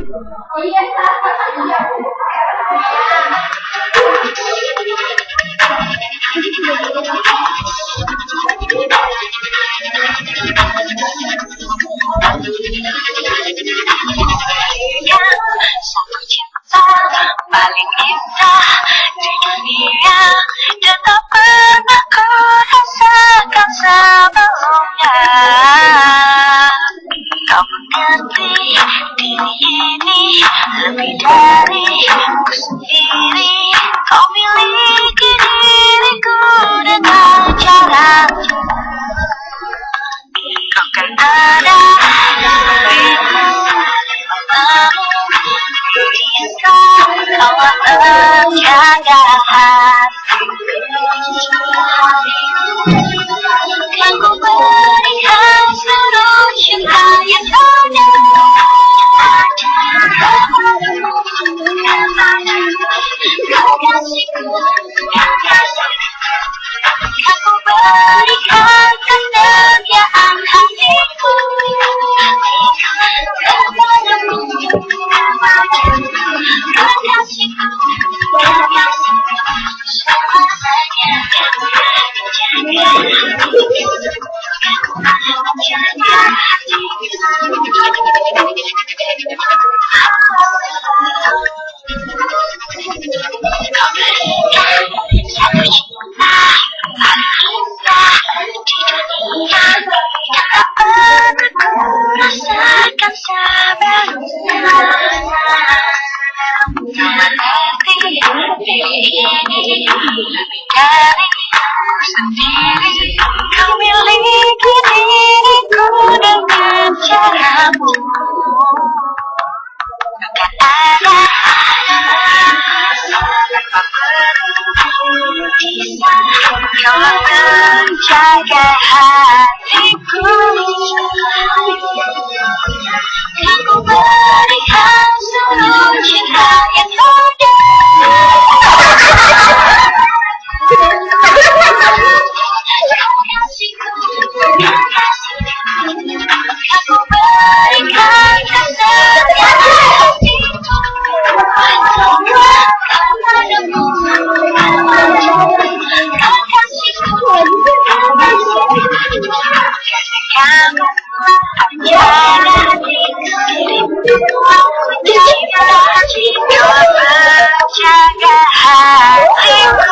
Satu cinta paling indah di dunia dan tak pernah ku rasakan sebelumnya. Kau mengerti diri ini lebih dari ku sendiri. Kau miliki diriku dengan caramu. Kau kan ada cinta, kau menjaga hatiku. Kan ku berikan seluruh cinta yang ada kepadamu. Kau kasihku, kan ku berikan kesetiaan hatiku kepadamu. Kau kasihku, semuanya menjaga rasakan sebelumnya. Mengerti diri ini lebih dari ku sendiri. Kau miliki diriku dengan caramu. Bukan ada tanpa perlu bisa kau menjaga hatiku. Kan ku berikan seluruh cinta yang ada kau kasihku. Kan ku berikan kesetiaan hatiku kepadamu. Kau kasihku, kamu jaga diriku. Kau menjaga hatiku.